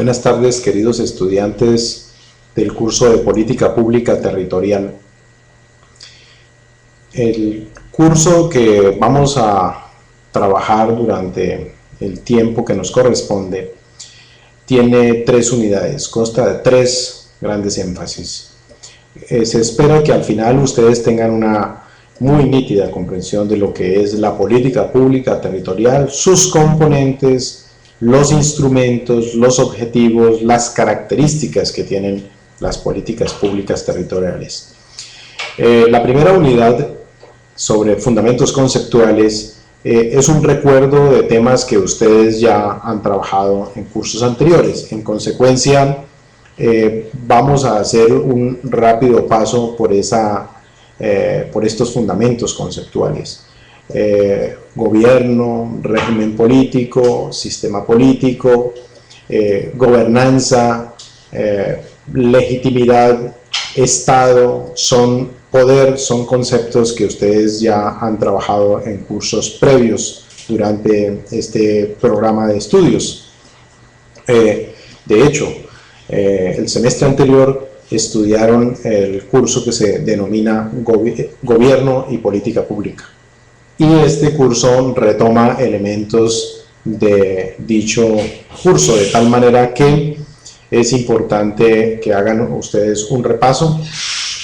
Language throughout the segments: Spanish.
Buenas tardes, queridos estudiantes del curso de Política Pública Territorial. El curso que vamos a trabajar durante el tiempo que nos corresponde tiene 3 unidades, consta de 3 grandes énfasis. Se espera que al final ustedes tengan una muy nítida comprensión de lo que es la política pública territorial, sus componentes, los instrumentos, los objetivos, las características que tienen las políticas públicas territoriales. La primera unidad sobre fundamentos conceptuales es un recuerdo de temas que ustedes ya han trabajado en cursos anteriores. En consecuencia, vamos a hacer un rápido paso por estos fundamentos conceptuales. Gobierno, régimen político, sistema político, gobernanza, legitimidad, Estado, poder, son conceptos que ustedes ya han trabajado en cursos previos durante este programa de estudios. De hecho, el semestre anterior estudiaron el curso que se denomina Gobierno y Política Pública. Y este curso retoma elementos de dicho curso, de tal manera que es importante que hagan ustedes un repaso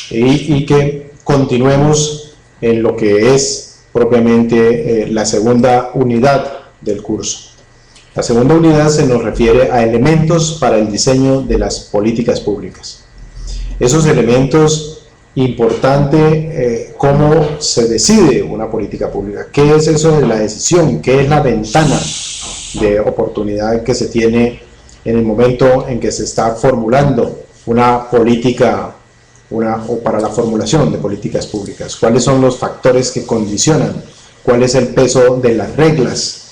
y que continuemos en lo que es propiamente la segunda unidad del curso. La segunda unidad se nos refiere a elementos para el diseño de las políticas públicas. Esos elementos, importante cómo se decide una política pública, qué es eso de la decisión, qué es la ventana de oportunidad que se tiene en el momento en que se está formulando una política o para la formulación de políticas públicas, cuáles son los factores que condicionan, cuál es el peso de las reglas,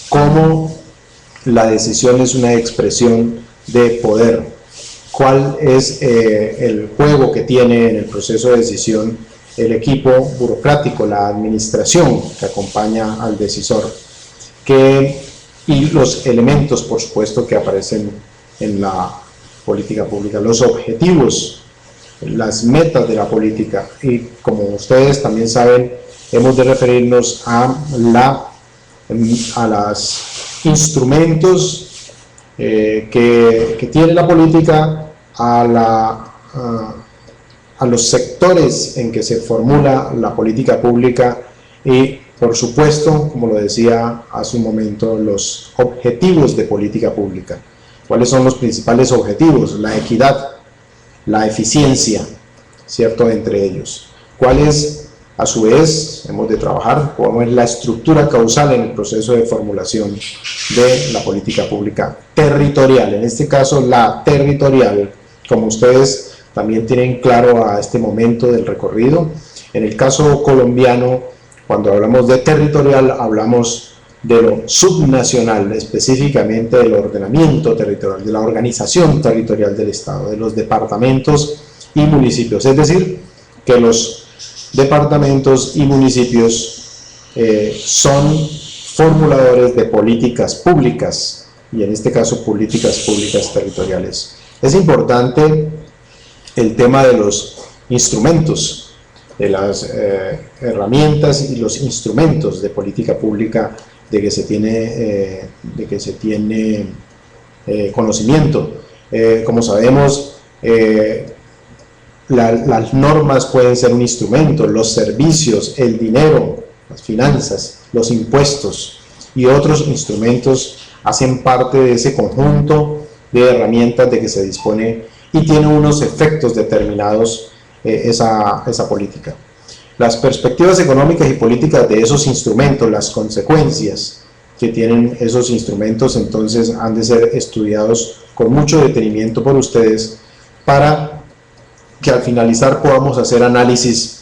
cómo la decisión es una expresión de poder, cuál es el juego que tiene en el proceso de decisión el equipo burocrático, la administración que acompaña al decisor, y los elementos, por supuesto, que aparecen en la política pública, los objetivos, las metas de la política, y como ustedes también saben, hemos de referirnos a los instrumentos que tiene la política, a los sectores en que se formula la política pública y, por supuesto, como lo decía hace un momento, los objetivos de política pública. ¿Cuáles son los principales objetivos? La equidad, la eficiencia, ¿cierto?, entre ellos. ¿Cuál es, a su vez, hemos de trabajar, cómo es la estructura causal en el proceso de formulación de la política pública territorial? En este caso, la territorial, como ustedes también tienen claro a este momento del recorrido. En el caso colombiano, cuando hablamos de territorial, hablamos de lo subnacional, específicamente del ordenamiento territorial, de la organización territorial del Estado, de los departamentos y municipios. Es decir, que los departamentos y municipios son formuladores de políticas públicas, y en este caso políticas públicas territoriales. Es importante el tema de los instrumentos, de las herramientas y los instrumentos de política pública de que se tiene conocimiento. Como sabemos, las normas pueden ser un instrumento, los servicios, el dinero, las finanzas, los impuestos y otros instrumentos hacen parte de ese conjunto de herramientas de que se dispone y tiene unos efectos determinados esa política. Las perspectivas económicas y políticas de esos instrumentos, las consecuencias que tienen esos instrumentos, entonces han de ser estudiados con mucho detenimiento por ustedes para que al finalizar podamos hacer análisis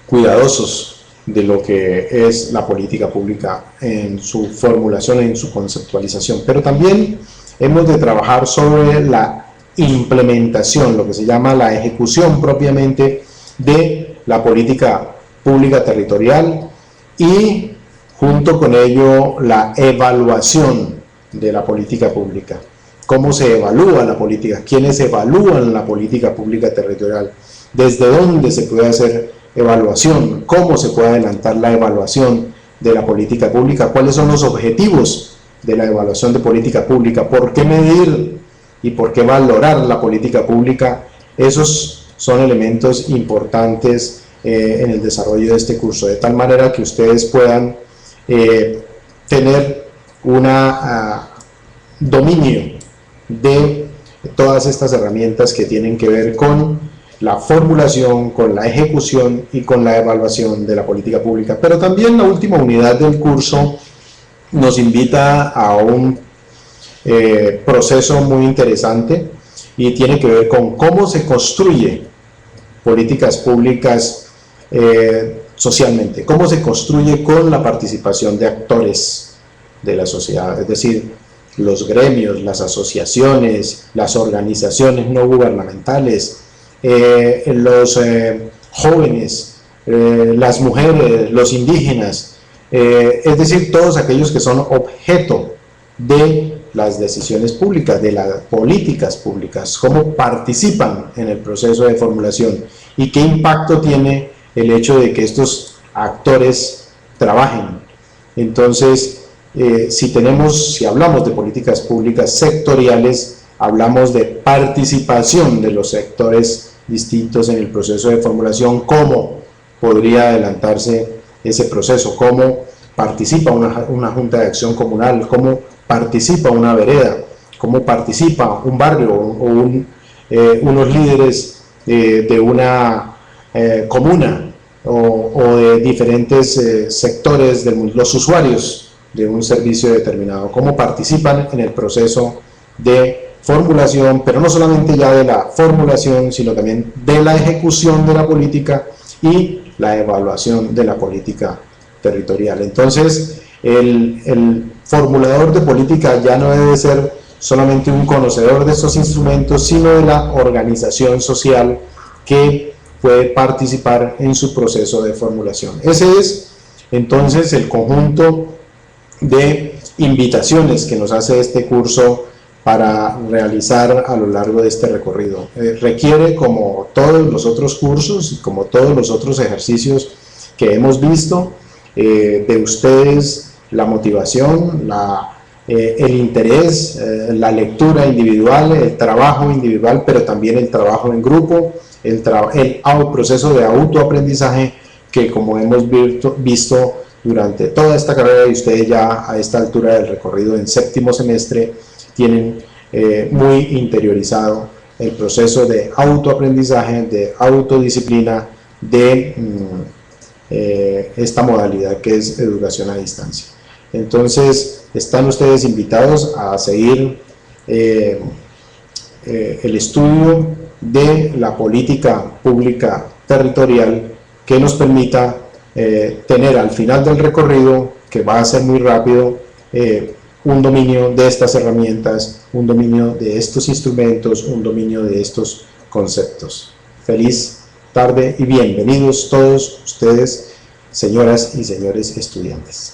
cuidadosos de lo que es la política pública en su formulación, en su conceptualización. Pero también hemos de trabajar sobre la implementación, lo que se llama la ejecución propiamente de la política pública territorial y junto con ello la evaluación de la política pública. cómo se evalúa la política, quiénes evalúan la política pública territorial, desde dónde se puede hacer evaluación, cómo se puede adelantar la evaluación de la política pública, cuáles son los objetivos de la evaluación de política pública, por qué medir y por qué valorar la política pública. Esos son elementos importantes en el desarrollo de este curso, de tal manera que ustedes puedan tener un dominio de todas estas herramientas que tienen que ver con la formulación, con la ejecución y con la evaluación de la política pública. Pero también la última unidad del curso nos invita a un proceso muy interesante y tiene que ver con cómo se construye políticas públicas socialmente, cómo se construye con la participación de actores de la sociedad, es decir, los gremios, las asociaciones, las organizaciones no gubernamentales, los jóvenes, las mujeres, los indígenas, es decir, todos aquellos que son objeto de las decisiones públicas, de las políticas públicas, cómo participan en el proceso de formulación y qué impacto tiene el hecho de que estos actores trabajen. Entonces, si hablamos de políticas públicas sectoriales, hablamos de participación de los sectores distintos en el proceso de formulación, cómo podría adelantarse ese proceso, cómo participa una junta de acción comunal, cómo participa una vereda, cómo participa un barrio o unos líderes de una comuna o de diferentes sectores, los usuarios de un servicio determinado, cómo participan en el proceso de formulación, pero no solamente ya de la formulación, sino también de la ejecución de la política y la evaluación de la política territorial. Entonces, el formulador de política ya no debe ser solamente un conocedor de estos instrumentos, sino de la organización social que puede participar en su proceso de formulación. Ese es entonces el conjunto de invitaciones que nos hace este curso para realizar a lo largo de este recorrido. Requiere, como todos los otros cursos y como todos los otros ejercicios que hemos visto, de ustedes la motivación, el interés, la lectura individual, el trabajo individual, pero también el trabajo en grupo, el proceso de autoaprendizaje que, como hemos visto durante toda esta carrera, y ustedes ya a esta altura del recorrido en séptimo semestre tienen muy interiorizado el proceso de autoaprendizaje, de autodisciplina de esta modalidad que es educación a distancia. Entonces, están ustedes invitados a seguir el estudio de la política pública territorial que nos permita tener al final del recorrido, que va a ser muy rápido, un dominio de estas herramientas, un dominio de estos instrumentos, un dominio de estos conceptos. Feliz tarde y bienvenidos todos ustedes, señoras y señores estudiantes.